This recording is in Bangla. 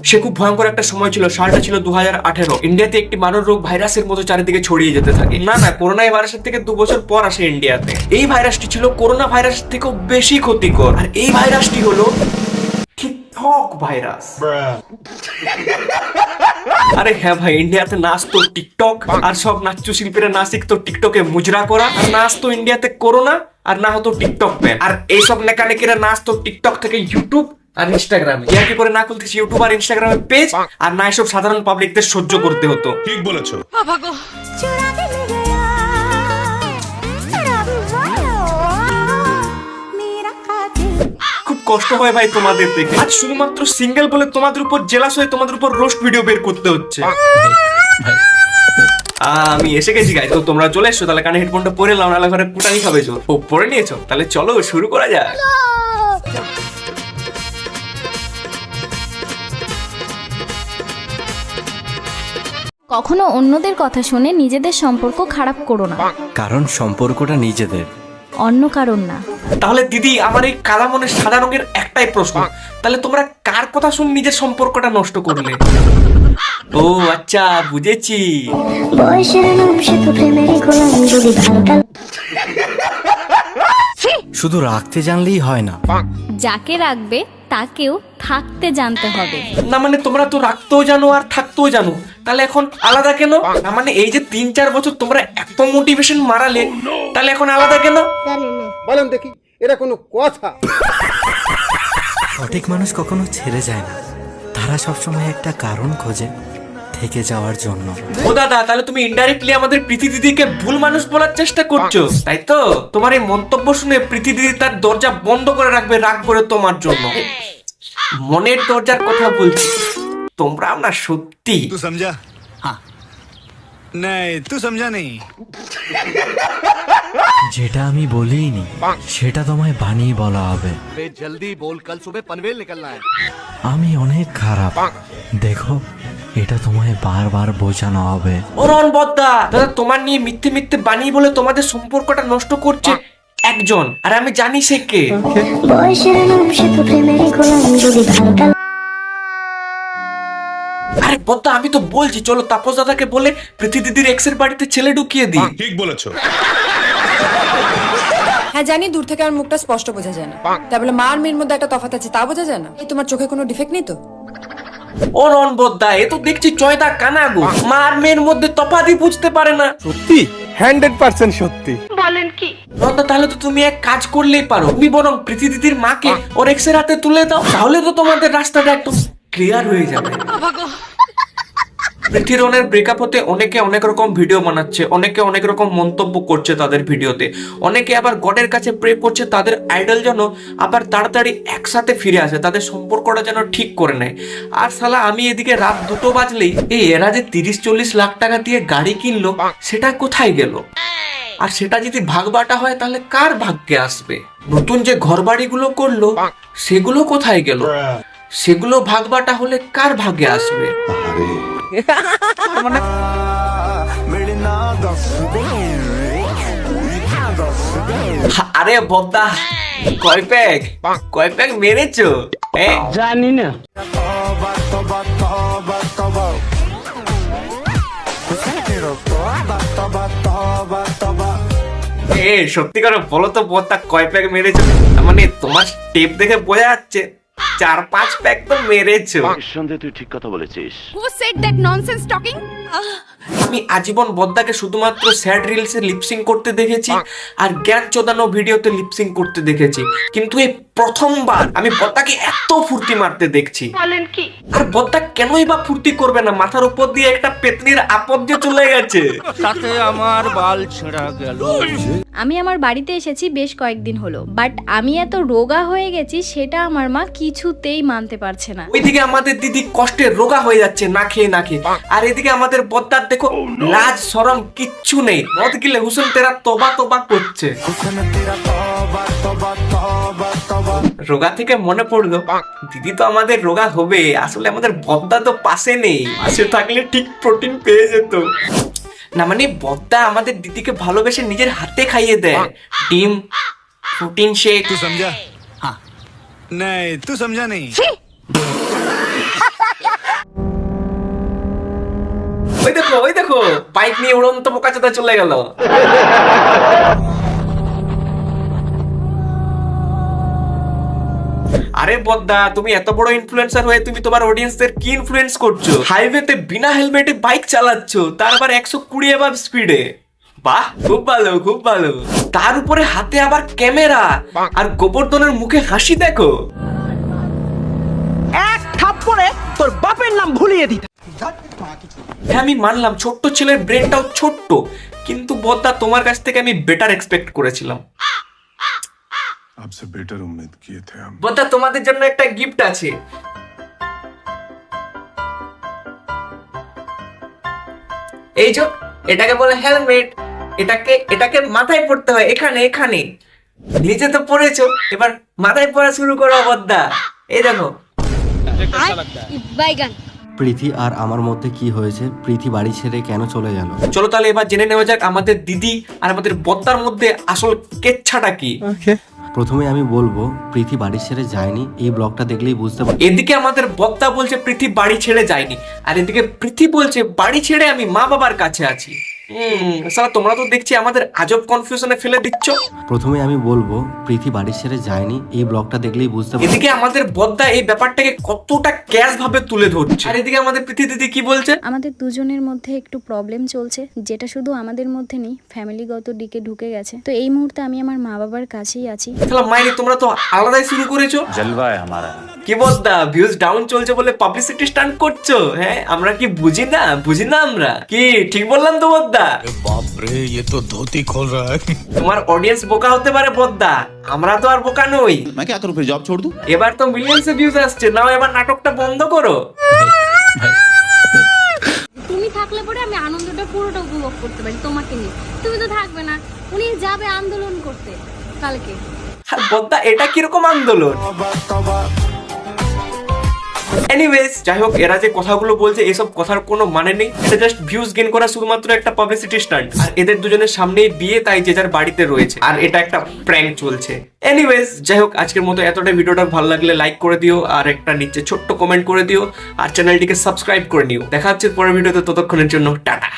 সে খুব ভয়ঙ্কর একটা সময় ছিল। সালটা ছিল 2018। ইন্ডিয়াতে একটি মানব রোগ ভাইরাসের মতো চারিদিকে ছড়িয়ে যেতে থাকে। না, করোনা ভাইরাসের থেকে 2 বছর পর আসে ইন্ডিয়াতে। এই ভাইরাসটি ছিল করোনা ভাইরাসের থেকেও বেশি ক্ষতিকর। আর এই ভাইরাসটি হলো টিকটক ভাইরাস। আরে হ্যাঁ ভাই, ইন্ডিয়াতে নাচ তো টিকটক, আর সব নাট্য শিল্পীরা না শিখতো টিকটকে মুজরা করা। আর নাচ তো ইন্ডিয়াতে করোনা, আর না হতো টিকটক ব্যান। আর এইসব নেকানেকিরা নাচ তো টিকটক থেকে ইউটিউব আর ইনস্টাগ্রামে। ইয়ার কি করে না খুলতেছি ইউটিউব আর ইনস্টাগ্রামে পেজ, আর না এসব সাধারণ পাবলিকদের সহ্য করতে হতো। ঠিক বলেছো। খুব কষ্ট হয় ভাই তোমাদের দেখে। আজ শুধুমাত্র সিঙ্গেল বলে তোমাদের উপর জেলাস হয়ে তোমাদের উপর রোস্ট ভিডিও বের করতে হচ্ছে। আমি এসে গেছি গাইজ, তো তোমরা চলে এসছো। তাহলে কানে হেডফোনটা পরে নাও, নাহলে ঘরে কুটানি খাবে জোর। ও পরে নিয়েছো? তাহলে চলো শুরু করা যাক। কখনো অন্যদের কথা শুনে নিজেদের সম্পর্ক খারাপ করো না, কারণ সম্পর্কটা নিজেদের, অন্য কারণ না। তাহলে দিদি, আমার এই কালা মনের সাদা রঙের একটাই প্রশ্ন, তাহলে তোমরা কার কথা শুনে নিজের সম্পর্কটা নষ্ট করলে? ও আচ্ছা, বুঝেছি। শুধু রাখতে জানলেই হয় না, যাকে রাখবে তাকেও থাকতে জানতে হবে। না মানে তোমরা তো রাখতেও জানো আর থাকতেও জানো, তাহলে এখন আলাদা কেন? না মানে এই যে 3-4 বছর তোমরা এত মোটিভেশন মারালে, তাহলে এখন আলাদা কেন? বলেন দেখি, এটা কোনো কথা? সঠিক মানুষ কখনো ছেড়ে যায় না, তারা সবসময় একটা কারণ খোঁজে থেকে যাওয়ার জন্য। ও দাদা, তাহলে তুমি ইনডাইরেক্টলি আমাদের প্রীতি দিদিকে ভুল মানুষ বলার চেষ্টা করছো, তাই তো? তোমার এই মন্তব্য শুনে প্রীতি দিদি তার দরজা বন্ধ করে রাখবে রাগ করে তোমার জন্য। মনের দরজার কথা বলছি, তোমরা না সত্যি। तू समझा? हाँ नहीं, तू समझा नहीं। যেটা আমি বলিনি সেটা তোমায় বানিয়ে বলা হবে। जल्दी बोल, कल सुबह पनवेल निकलना है। আমি অনেক খারাপ, দেখো এটা তোমায় বারবার বোঝানো হবে। ওরন বদ্দা দাদা, তোমার নিয়ে মিথ্যে মিথ্যে বানিয়ে বলে তোমাদের সম্পর্কটা নষ্ট করছে একজন, আর আমি জানি সে কে। আরে বদ্দা, আমি তো বলছি চলো তাপস দাদাকে বলে প্রীতি দিদির এক্সের বাড়িতে ছেলে ঢুকিয়ে দিই। ঠিক বলেছো। হ্যাঁ জানি, দূর থেকে আমার মুখটা স্পষ্ট বোঝা যায় না, তাই বলে মা আর মেয়ের মধ্যে একটা তফাৎ আছে তা বোঝা যায় না? এই তোমার চোখে কোনো ডিফেক্ট নেই তো? ও রন বদ্দা, এ তো দেখছি চয়দা কানা গো, মা আর মেয়ের মধ্যে তফাৎই বুঝতে পারে না। সত্যি 100% সত্যি। বদ্দা, তাহলে তো তুমি এক কাজ করলেই পারো, তুমি বরং প্রীতি দিদির মাকে ওর এক্সের হাতে তুলে দাও, তাহলে তো তোমাদের রাস্তাটা একদম ক্লিয়ার হয়ে যাবে। প্রীতি রনের ব্রেকআপ হতে অনেকে অনেক রকম ভিডিও বানাচ্ছে, অনেকে অনেক রকম মন্তব্য করছে তাদের ভিডিওতে, অনেকে আবার গডের কাছে প্রে করছে তাদের আইডল যেন আবার তাড়াতাড়ি একসাথে ফিরে আসে, তাদের সম্পর্কটা যেন ঠিক করে নেয়। আর শালা আমি এদিকে রাত 2টো বাজলেই এরা যে 30-40 লাখ টাকা দিয়ে গাড়ি কিনলো, সেটা কোথায় গেল? আর সেটা যদি ভাগবাটা হয় তাহলে কার ভাগ্যে আসবে? নতুন যে ঘর বাড়িগুলো করলো সেগুলো কোথায় গেল? সেগুলো ভাগবাটা হলে কার ভাগ্যে আসবে? আরে বদ্দা, কয় প্যাক মেরেছো? জানি না। সত্যি করে বলো তো বদ্দা, কয় প্যাক মেরেছো? মানে তোমার স্টেপ দেখে বোঝা যাচ্ছে 4-5 প্যাক তো মেরেছো। নিঃসন্দেহে তুই ঠিক কথা বলেছিস। Who said that nonsense talking? আমি আজীবন বদ্দাকে শুধুমাত্র স্যাড রিলসে লিপসিং করতে দেখেছি আর জ্ঞান চোদানো ভিডিওতে লিপসিং করতে দেখেছি, কিন্তু এই প্রথমবার আমি বদ্দাকে এত ফুর্তি মারতে দেখছি। বলেন কি? আর বদ্দা কেনই বা ফুর্তি করবে না? মাথার উপর দিয়ে একটা পেতনির আপদ দিয়ে চলে গেছে। তাতে আমার বাল ছেঁড়া গেল। আমি আমার বাড়িতে এসেছি বেশ কয়েকদিন হলো, বাট আমি এত রোগা হয়ে গেছি সেটা আমার মা কিছুতেই মানতে পারছে না। ওইদিকে আমাদের দিদি কষ্টে রোগা হয়ে যাচ্ছে না খেয়ে, আর এদিকে আমাদের বদ্দার দেখো লাজ শরম কিচ্ছু নেই, মদ গিলে হুসেন তেরা তবা তবা করছে। রোগা থেকে মনে পড়লো, দিদি তো আমাদের রোগা হবে, আসলে আমাদের বদ্দা তো পাশে নেই, পাশে থাকলে ঠিক প্রোটিন পেয়ে যেত। না মানে বদ্দা আমাদের দিদিকে ভালোবেসে নিজের হাতে খাইয়ে দেয়, ডিম, প্রোটিন শেক। तू समझा? हाँ नहीं, तू समझा नहीं। ওই দেখো বাইক নিয়ে উড়ন্ত বোকাচোদা চলে গেল। আরে বদ্দা, তুমি এত বড় ইনফ্লুয়েন্সার হয়ে তুমি তোমার অডিয়েন্সদের কি ইনফ্লুয়েন্স করছো? হাইওয়েতে বিনা হেলমেটে বাইক চালাচ্ছ, তার আবার 120 অ্যাবাভ স্পিডে। বাহ, খুব ভালো খুব ভালো। তার উপরে হাতে আবার ক্যামেরা, আর গোবর্ধনের মুখে হাসি দেখো। এক থাপ্পড়ে তোর বাপের নাম ভুলিয়ে দিতে। হ্যাঁ আমি মানলাম ছোট্ট ছেলের ব্রেনটাও ছোট্ট, কিন্তু বদ্দা তোমার কাছ থেকে আমি বেটার এক্সপেক্ট করেছিলাম। आपसे बेटर उम्मीद किए थे हम। বদ্দা তোমাদের জন্য একটা গিফট আছে। এই যে এটাকে বলে হেলমেট, এটাকে মাথায় পড়তে হয়, এখানে এখানে। নিচে তো পড়েছো, এবার মাথায় পড়া শুরু করো বদ্দা। এই দেখো। প্রীতি আর আমার মধ্যে কি হয়েছে, প্রীতি বাড়ি ছেড়ে কেন চলে গেল? চলো তাহলে এবার জেনে নেওয়া যাক আমাদের দিদি আর আমাদের বদ্দার মধ্যে আসল কেচ্ছাটা কি। প্রথমে আমি বলবো প্রীতি বাড়ি ছেড়ে যায়নি, এই ব্লগটা দেখলেই বুঝতে পারবে। এদিকে আমাদের বদ্দা বলছে পৃথি বাড়ি ছেড়ে যায়নি, আর এদিকে পৃথি বলছে বাড়ি ছেড়ে আমি মা বাবার কাছে আছি। সালা তোমরা তো দেখছি আমাদের আজব কনফিউশনে ফেলে দিচ্ছ। প্রথমে আমি বলবো প্রীতি বাড়ি ছেড়ে যায়নি, এই ব্লগটা দেখলেই বুঝতে পারবে। এদিকে আমাদের বদ্দা এই ব্যাপারটাকে কতটা ক্যাশ ভাবে তুলে ধরছে, আর এদিকে আমাদের পৃথি দিদি কি বলছে? আমাদের দুজনের মধ্যে একটু প্রবলেম চলছে, যেটা শুধু আমাদের মধ্যে নেই, ফ্যামিলিগত দিকে ঢুকে গেছে। তো এই মুহূর্তে আমি আমার মা বাবার কাছেই আছি। তাহলে মাইরি তোমরা তো আলাদাই শুরু করেছো। जलवा है हमारा। কি বদ্দা, ভিউজ ডাউন চলছে বলে পাবলিসিটি স্টান্ট করছো? হ্যাঁ আমরা কি বুঝি না আমরা কি ঠিক বললাম তো বদ্দা? बाप रे ये तो धोती खोल रहा है। তোমার অডিয়েন্স বোকা হতে পারে বদ্দা, আমরা তো আর বোকা নই। मैं क्या करूं फिर, जॉब छोड़ दूं? এবার তো মিলিয়নসে ভিউজ আসছে, নাও এবার নাটকটা বন্ধ করো। তুমি থাকলে পরে আমি আনন্দটা পুরোটা উপভোগ করতে পারি তোমাকে নিয়ে। তুমি তো থাকবে না, উনি যাবে আন্দোলন করতে কালকে। আর বদ্দা এটা কিরকম আন্দোলন? এনিওয়েজ যাই হোক, এরা যে কথাগুলো বলছে এসব কথার কোনো মানে নেই, এটা জাস্ট ভিউজ গেইন করা শুধুমাত্র একটা পাবলিসিটি স্টান্ট। আর এদের দুজনের সামনেই বিয়ে, তাই যে যার বাড়িতে রয়েছে, আর এটা একটা প্র্যাঙ্ক চলছে। এনিওয়েজ যাই হোক, আজকের মতো এতটাই। ভিডিওটা ভালো লাগলে লাইক করে দিও, আর একটা নিচে ছোট্ট কমেন্ট করে দিও, আর চ্যানেলটিকে সাবস্ক্রাইব করে নিও। দেখা হচ্ছে পরের ভিডিওতে, ততক্ষণের জন্য টাটা।